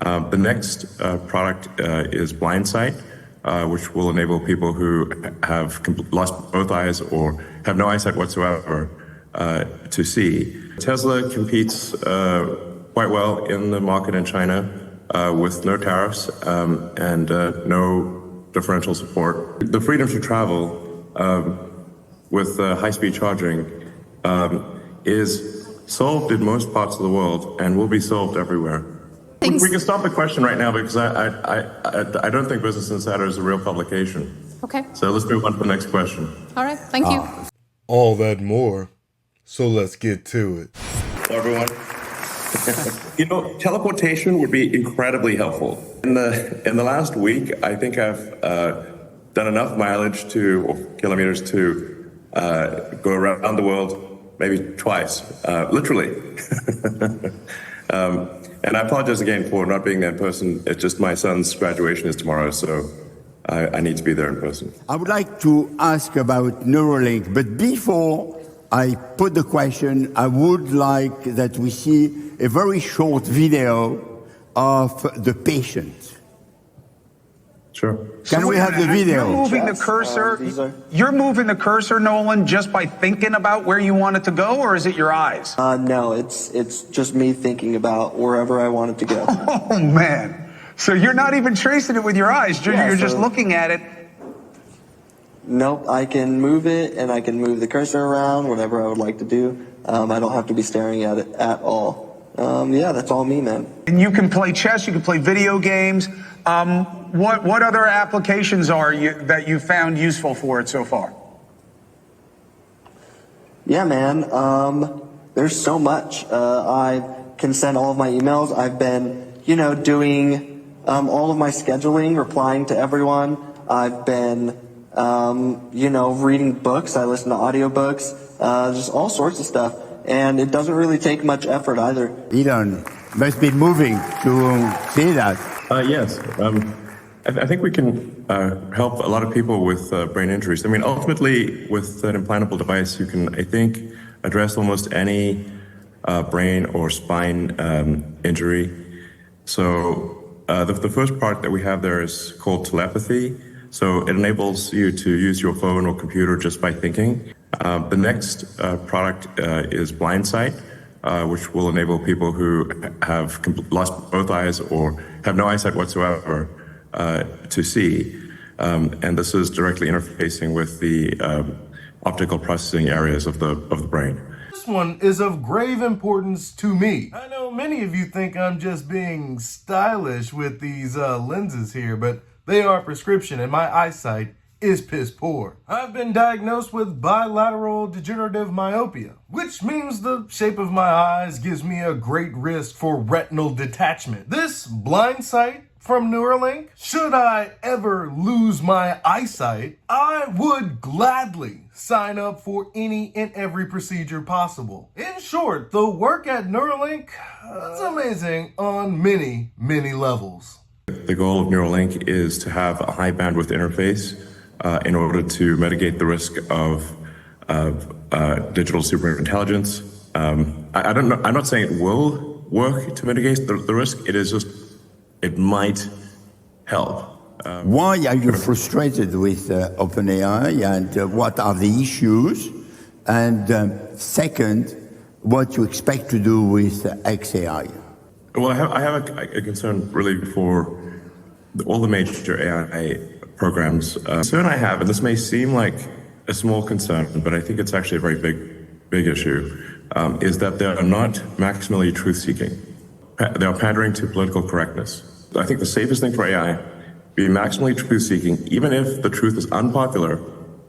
The next product is Blindsight, which will enable people who have lost both eyes or have no eyesight whatsoever to see. Tesla competes quite well in the market in China with no tariffs and no differential support. The freedom to travel with high-speed charging is solved in most parts of the world and will be solved everywhere. We can stop the question right now because I don't think Business Insider is a real publication. Okay. So let's move on to the next question. All right. Thank you. All that more. So let's get to it. Hello, everyone. Teleportation would be incredibly helpful. In the last week, I think I've done enough mileage or kilometers to go around the world maybe twice, literally. And I apologize again for not being there in person. It's just my son's graduation is tomorrow, so I need to be there in person. I would like to ask about Neuralink, but before I put the question, I would like that we see a very short video of the patient. Sure. Can we have the video? You're moving the cursor. You're moving the cursor, Nolan, just by thinking about where you want it to go, or is it your eyes? No, it's just me thinking about wherever I want it to go. Oh man! So you're not even tracing it with your eyes. You're just looking at it. Nope, I can move it and I can move the cursor around, whatever I would like to do. I don't have to be staring at it at all. Yeah, that's all me, man. And you can play chess. You can play video games. What other applications that you found useful for it so far? Yeah, man. There's so much. I can send all of my emails. I've been, doing all of my scheduling, replying to everyone. I've been, reading books. I listen to audiobooks, just all sorts of stuff. And it doesn't really take much effort either. Elon must be moving to see that. Yes. I think we can help a lot of people with brain injuries. I mean, ultimately, with an implantable device, you can, I think, address almost any brain or spine injury. So the first part that we have there is called telepathy. So it enables you to use your phone or computer just by thinking. The next product is Blindsight, which will enable people who have lost both eyes or have no eyesight whatsoever to see. And this is directly interfacing with the optical processing areas of the brain. This one is of grave importance to me. I know many of you think I'm just being stylish with these lenses here, but they are prescription and my eyesight is piss poor. I've been diagnosed with bilateral degenerative myopia, which means the shape of my eyes gives me a great risk for retinal detachment. This Blindsight from Neuralink, should I ever lose my eyesight, I would gladly sign up for any and every procedure possible. In short, the work at Neuralink is amazing on many, many levels. The goal of Neuralink is to have a high bandwidth interface in order to mitigate the risk of digital superintelligence. I don't know. I'm not saying it will work to mitigate the risk. It is just, it might help. Why are you frustrated with OpenAI, and what are the issues? And second, what you expect to do with XAI? Well, I have a concern really for all the major AI programs. Concern I have, and this may seem like a small concern, but I think it's actually a very big issue, is that they are not maximally truth-seeking. They are pandering to political correctness. I think the safest thing for AI, be maximally truth-seeking, even if the truth is unpopular,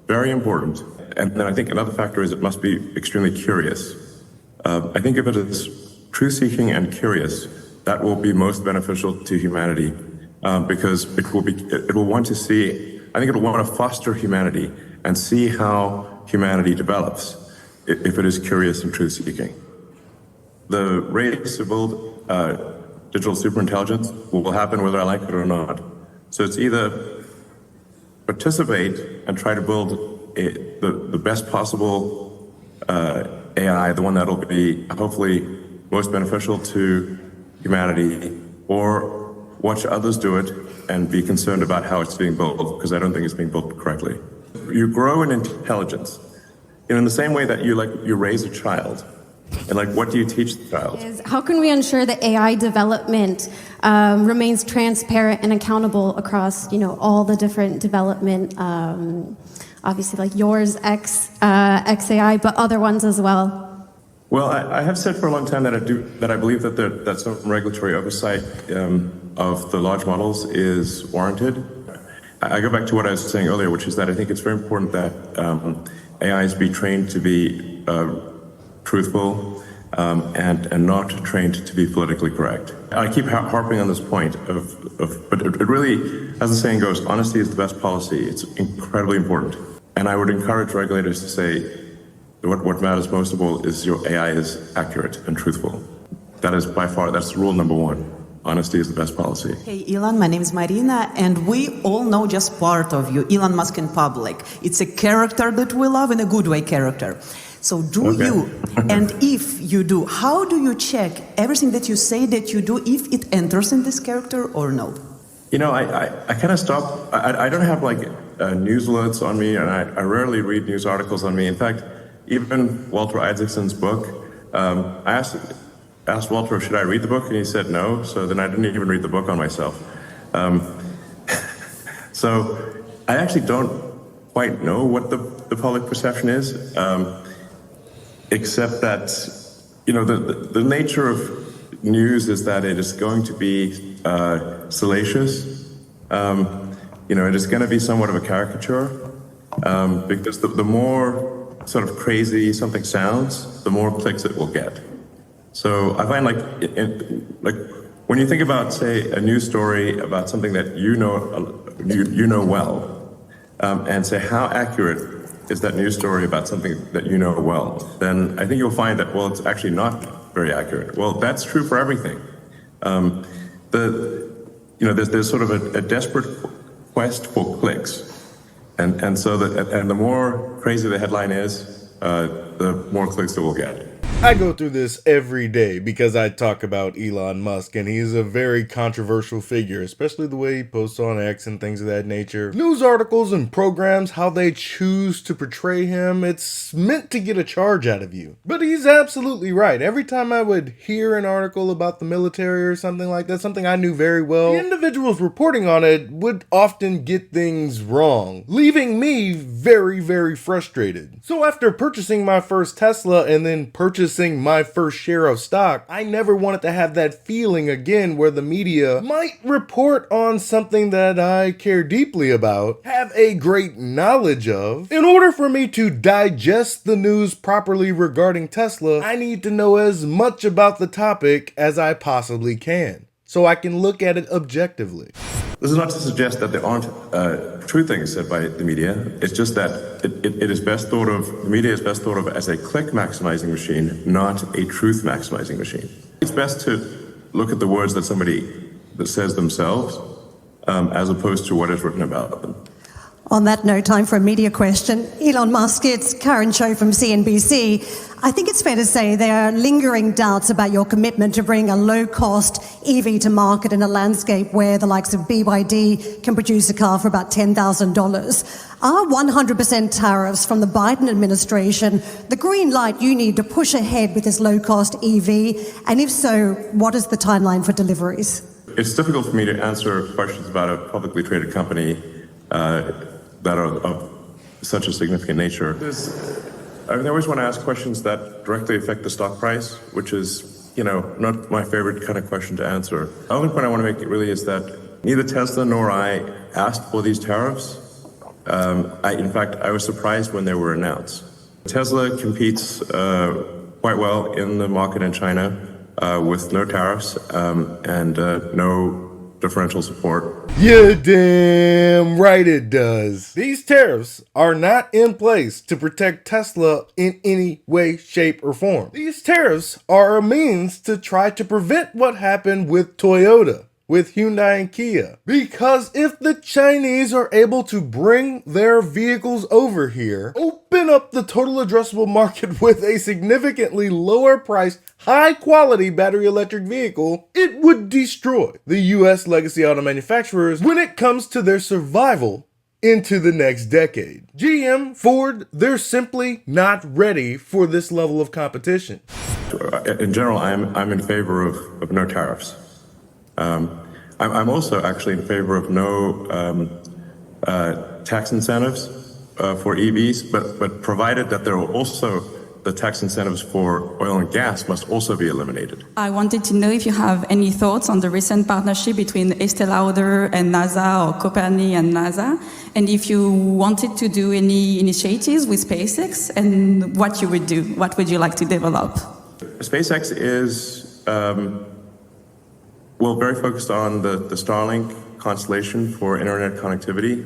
very important. And then I think another factor is it must be extremely curious. I think if it is truth-seeking and curious, that will be most beneficial to humanity, because it will want to see, I think it will want to foster humanity and see how humanity develops if it is curious and truth-seeking. The race to build digital superintelligence will happen whether I like it or not. So it's either participate and try to build the best possible AI, the one that'll be hopefully most beneficial to humanity, or watch others do it and be concerned about how it's being built, because I don't think it's being built correctly. You grow in intelligence. In the same way that you raise a child. And what do you teach the child? How can we ensure that AI development remains transparent and accountable across, all the different development, obviously like yours, XAI, but other ones as well? Well, I have said for a long time that I believe that some regulatory oversight of the large models is warranted. I go back to what I was saying earlier, which is that I think it's very important that AIs be trained to be truthful and not trained to be politically correct. I keep harping on this point but it really, as the saying goes, honesty is the best policy. It's incredibly important. And I would encourage regulators to say, what matters most of all is your AI is accurate and truthful. That is by far, that's rule number one. Honesty is the best policy. Hey Elon, my name is Marina, and we all know just part of you, Elon Musk in public. It's a character that we love, in a good way character. So you, and if you do, how do you check everything that you say that you do, if it enters in this character or no? I kind of stop. I don't have news alerts on me, and I rarely read news articles on me. In fact, even Walter Isaacson's book, I asked Walter, should I read the book? And he said no, so then I didn't even read the book on myself. So I actually don't quite know what the public perception is, except that, the nature of news is that it is going to be salacious. It is going to be somewhat of a caricature, because the more sort of crazy something sounds, the more clicks it will get. So I find when you think about, say, a news story about something that you know well, and say how accurate is that news story about something that you know well, then I think you'll find that, well, it's actually not very accurate. Well, that's true for everything. There's sort of a desperate quest for clicks, and the more crazy the headline is, the more clicks it will get. I go through this every day because I talk about Elon Musk, and he's a very controversial figure, especially the way he posts on X and things of that nature. News articles and programs, how they choose to portray him, it's meant to get a charge out of you. But he's absolutely right. Every time I would hear an article about the military or something like that, something I knew very well, the individuals reporting on it would often get things wrong, leaving me very, very frustrated. So after purchasing my first Tesla and then purchasing my first share of stock, I never wanted to have that feeling again where the media might report on something that I care deeply about, have a great knowledge of. In order for me to digest the news properly regarding Tesla, I need to know as much about the topic as I possibly can, so I can look at it objectively. This is not to suggest that there aren't true things said by the media. It's just that it is best thought of, the media is best thought of as a click maximizing machine, not a truth maximizing machine. It's best to look at the words that that says themselves, as opposed to what is written about them. On that note, time for a media question. Elon Musk, it's Karen Cho from CNBC. I think it's fair to say there are lingering doubts about your commitment to bring a low-cost EV to market in a landscape where the likes of BYD can produce a car for about $10,000. Are 100% tariffs from the Biden administration the green light you need to push ahead with this low-cost EV? And if so, what is the timeline for deliveries? It's difficult for me to answer questions about a publicly traded company that are of such a significant nature. I always want to ask questions that directly affect the stock price, which is, not my favorite kind of question to answer. The only point I want to make really is that neither Tesla nor I asked for these tariffs. In fact, I was surprised when they were announced. Tesla competes quite well in the market in China with no tariffs and no differential support. Yeah, damn right it does. These tariffs are not in place to protect Tesla in any way, shape, or form. These tariffs are a means to try to prevent what happened with Toyota. with Hyundai and Kia. Because if the Chinese are able to bring their vehicles over here, open up the total addressable market with a significantly lower priced, high quality battery electric vehicle, it would destroy the US legacy auto manufacturers when it comes to their survival into the next decade. GM, Ford, they're simply not ready for this level of competition. In general, I'm in favor of no tariffs. I'm also actually in favor of no tax incentives for EVs, but provided that there are also the tax incentives for oil and gas must also be eliminated. I wanted to know if you have any thoughts on the recent partnership between Estee Lauder and NASA, or Copernic and NASA, and if you wanted to do any initiatives with SpaceX, and what you would do, what would you like to develop? SpaceX is, very focused on the Starlink constellation for internet connectivity,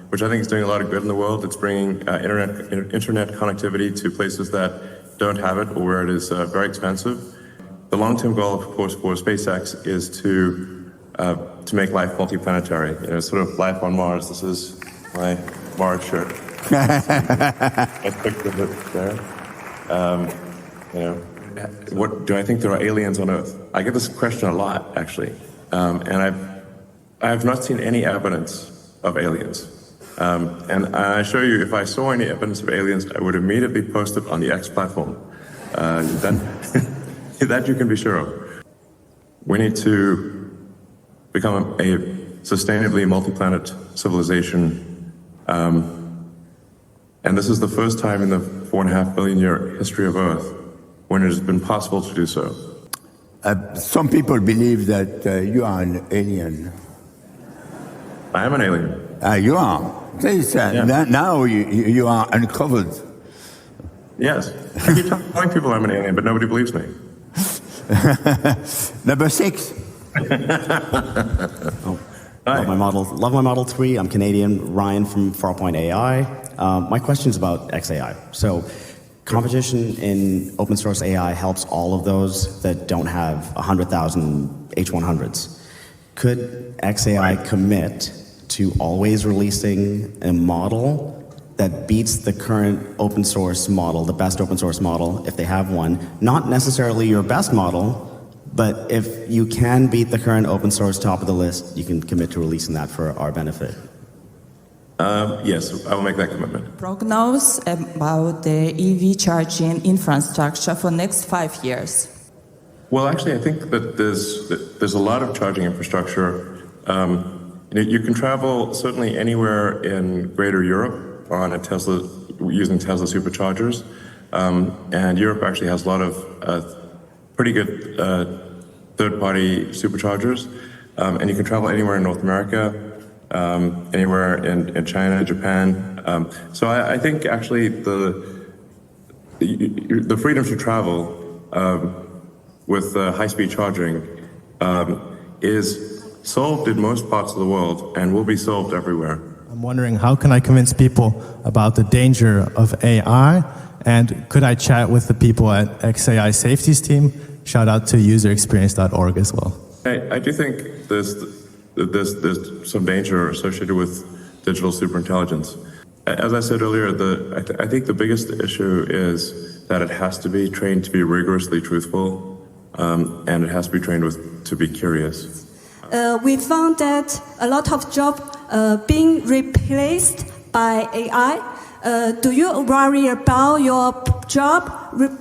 which I think is doing a lot of good in the world. It's bringing internet connectivity to places that don't have it or where it is very expensive. The long-term goal, of course, for SpaceX is to make life multiplanetary. You know, sort of life on Mars. This is my Mars shirt. I picked it there. You know, what do I think there are aliens on Earth? I get this question a lot, actually, and I have not seen any evidence of aliens. And I assure you, if I saw any evidence of aliens, I would immediately post it on the X platform. That you can be sure of. We need to become a sustainably multi-planet civilization. And this is the first time in the 4.5 billion year history of Earth when it has been possible to do so. Some people believe that you are an alien. I am an alien. You are. Please, now you are uncovered. Yes. I keep telling people I'm an alien, but nobody believes me. Number 6. Love my Model 3. I'm Canadian. Ryan from Farpoint AI. My question is about XAI. So, competition in open source AI helps all of those that don't have 100,000 H100s. Could XAI commit to always releasing a model that beats the current open source model, the best open source model, if they have one? Not necessarily your best model, but if you can beat the current open source top of the list, you can commit to releasing that for our benefit. Yes, I will make that commitment. Prognose about the EV charging infrastructure for next 5 years. Well, actually, I think that there's a lot of charging infrastructure. You can travel certainly anywhere in Greater Europe on a Tesla, using Tesla superchargers, and Europe actually has a lot of pretty good third-party superchargers, and you can travel anywhere in North America, anywhere in China, Japan. So I think actually the freedom to travel with high-speed charging is solved in most parts of the world and will be solved everywhere. I'm wondering, how can I convince people about the danger of AI? And could I chat with the people at XAI Safety's team? Shout out to userexperience.org as well. I do think there's some danger associated with digital superintelligence. As I said earlier, I think the biggest issue is that it has to be trained to be rigorously truthful, and it has to be trained to be curious. We found that a lot of jobs being replaced by AI. Do you worry about your job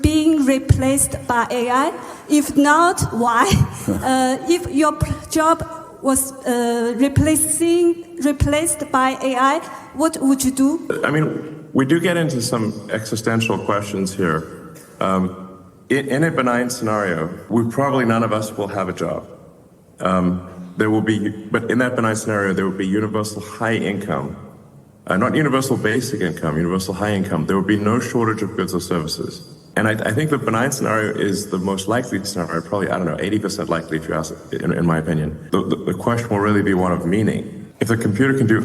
being replaced by AI? If not, why? If your job was replaced by AI, what would you do? I mean, we do get into some existential questions here. In a benign scenario, probably none of us will have a job. There will be, but in that benign scenario, there will be universal high income, not universal basic income, universal high income. There will be no shortage of goods or services. And I think the benign scenario is the most likely scenario, probably, 80% likely if you ask, in my opinion. The question will really be one of meaning. If the computer can do,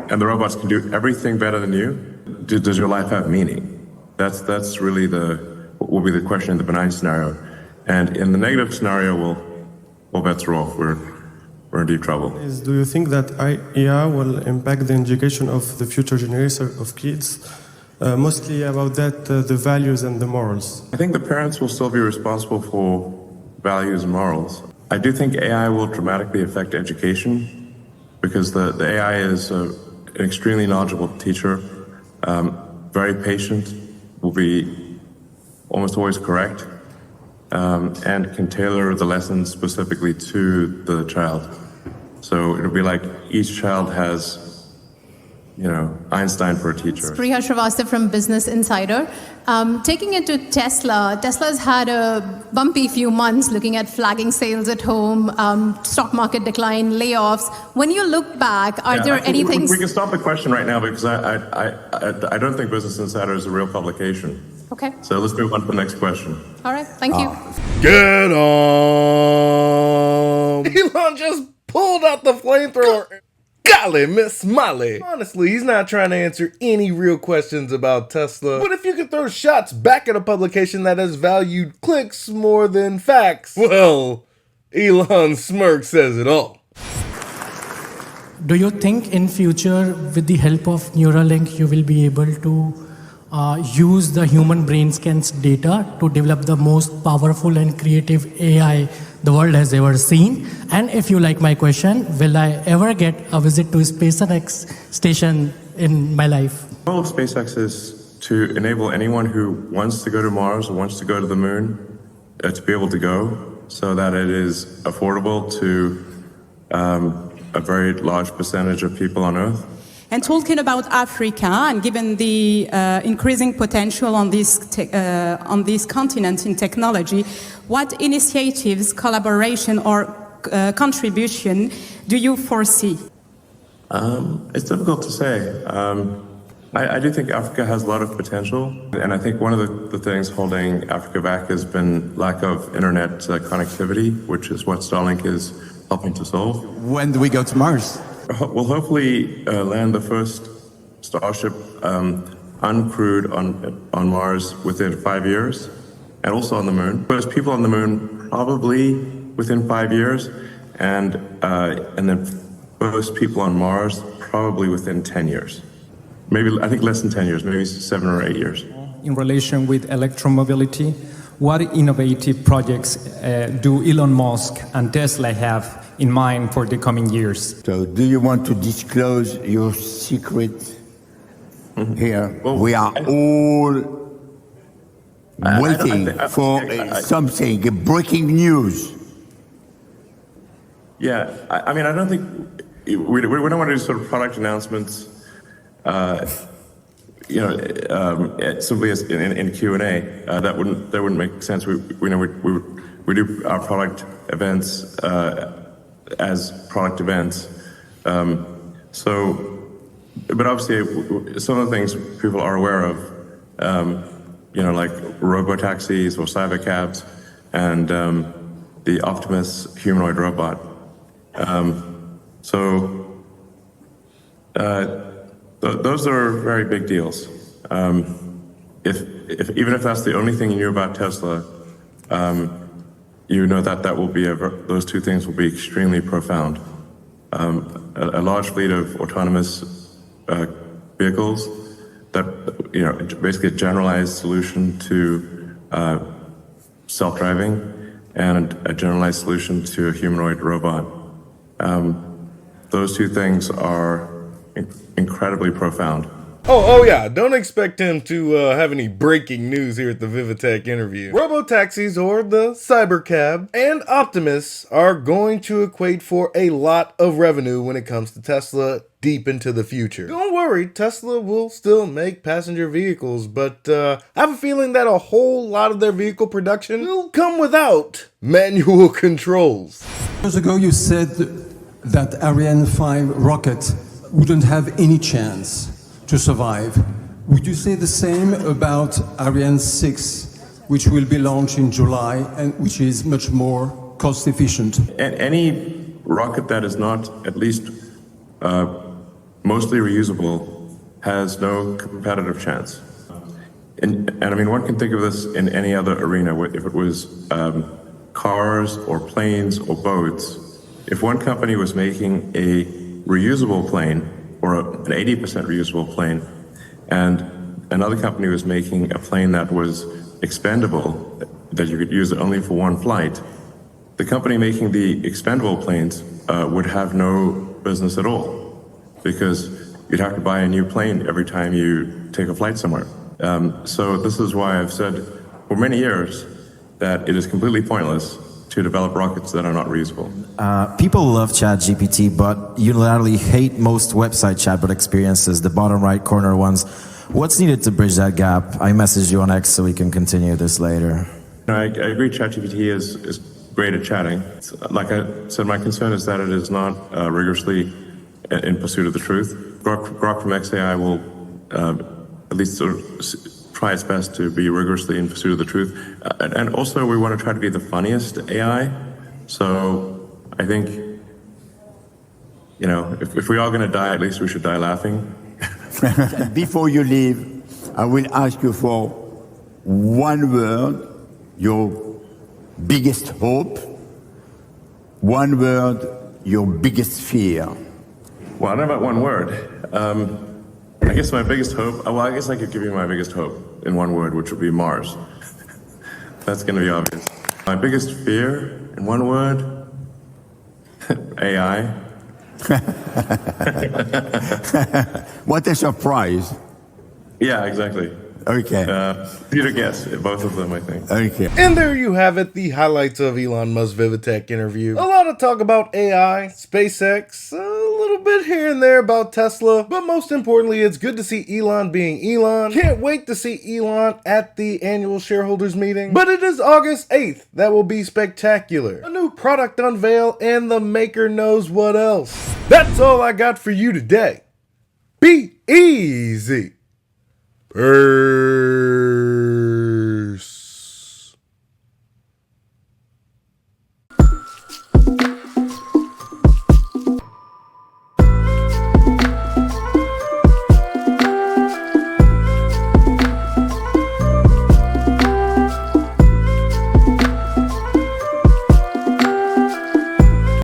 and the robots can do everything better than you, does your life have meaning? That's really will be the question in the benign scenario. And in the negative scenario, all bets are off. we're in deep trouble. Do you think that AI will impact the education of the future generation of kids? Mostly about that, the values and the morals. I think the parents will still be responsible for values and morals. I do think AI will dramatically affect education because the AI is an extremely knowledgeable teacher, very patient, will be almost always correct, and can tailor the lessons specifically to the child. So it'll be like each child has, Einstein for a teacher. Priya Srivastava from Business Insider. Taking it to Tesla, Tesla's had a bumpy few months looking at flagging sales at home, stock market decline, layoffs. When you look back, are there any things... We can stop the question right now because I don't think Business Insider is a real publication. Okay. So let's move on to the next question. All right, thank you. Get on! Elon just pulled out the flamethrower. Golly, Miss Molly. Honestly, he's not trying to answer any real questions about Tesla. But if you could throw shots back at a publication that has valued clicks more than facts, well, Elon smirk says it all. Do you think in future, with the help of NEURALINK, you will be able to use the human brain scans data to develop the most powerful and creative AI the world has ever seen? And if you like my question, will I ever get a visit to SpaceX station in my life? The goal of SpaceX is to enable anyone who wants to go to Mars or wants to go to the moon to be able to go, so that it is affordable to a very large percentage of people on Earth. And talking about Africa, and given the increasing potential on this continent in technology, what initiatives, collaboration, or contribution do you foresee? It's difficult to say. I do think Africa has a lot of potential, and I think one of the things holding Africa back has been lack of internet connectivity, which is what Starlink is helping to solve. When do we go to Mars? We'll hopefully land the first Starship uncrewed on Mars within 5 years, and also on the moon. First people on the moon probably within 5 years, and then first people on Mars probably within 10 years. Maybe, I think less than 10 years, maybe 7 or 8 years. In relation with electromobility, what innovative projects do Elon Musk and Tesla have in mind for the coming years? So do you want to disclose your secret here? Well, we are all waiting for something, breaking news. Yeah, I mean, I don't think, we don't want to do sort of product announcements, simply as in Q&A. That wouldn't make sense. We do our product events as product events. But obviously, some of the things people are aware of, like robotaxis or cybercabs, and the Optimus humanoid robot. Those are very big deals. Even if that's the only thing you knew about Tesla, you know that will be those two things will be extremely profound. A large fleet of autonomous vehicles that basically a generalized solution to self-driving, and a generalized solution to a humanoid robot. Those two things are incredibly profound. Oh yeah, don't expect him to have any breaking news here at the Vivatech interview. Robotaxis, or the Cybercab, and Optimus are going to equate for a lot of revenue when it comes to Tesla deep into the future. Don't worry, Tesla will still make passenger vehicles, but I have a feeling that a whole lot of their vehicle production will come without manual controls. Years ago you said that Ariane 5 rocket wouldn't have any chance to survive. Would you say the same about Ariane 6, which will be launched in July and which is much more cost efficient? And any rocket that is not at least mostly reusable has no competitive chance. And I mean, one can think of this in any other arena. If it was cars or planes or boats, if one company was making a reusable plane or an 80% reusable plane, and another company was making a plane that was expendable, that you could use it only for one flight, the company making the expendable planes would have no business at all, because you'd have to buy a new plane every time you take a flight somewhere. So this is why I've said for many years that it is completely pointless to develop rockets that are not reusable. People love ChatGPT, but unilaterally hate most website chatbot experiences, the bottom right corner ones. What's needed to bridge that gap? I messaged you on X so we can continue this later. No, I agree ChatGPT is great at chatting. Like I said, my concern is that it is not rigorously in pursuit of the truth. Grok from XAI will at least sort of try its best to be rigorously in pursuit of the truth. And also we want to try to be the funniest AI. So I think, you know, if we are going to die, at least we should die laughing. Before you leave, I will ask you for one word, your biggest hope, one word, your biggest fear. Well, I don't know about one word. I guess my biggest hope, well, I guess I could give you my biggest hope in one word, which would be Mars. That's going to be obvious. My biggest fear in one word, AI. What a surprise. Yeah, exactly. Okay. You to guess, both of them, I think. Okay. And there you have it, the highlights of Elon Musk's Vivatech interview. A lot of talk about AI, SpaceX, a little bit here and there about Tesla, but most importantly, it's good to see Elon being Elon. Can't wait to see Elon at the annual shareholders meeting. But it is August 8th. That will be spectacular. A new product unveil, and the maker knows what else. That's all I got for you today. Be easy. Peace.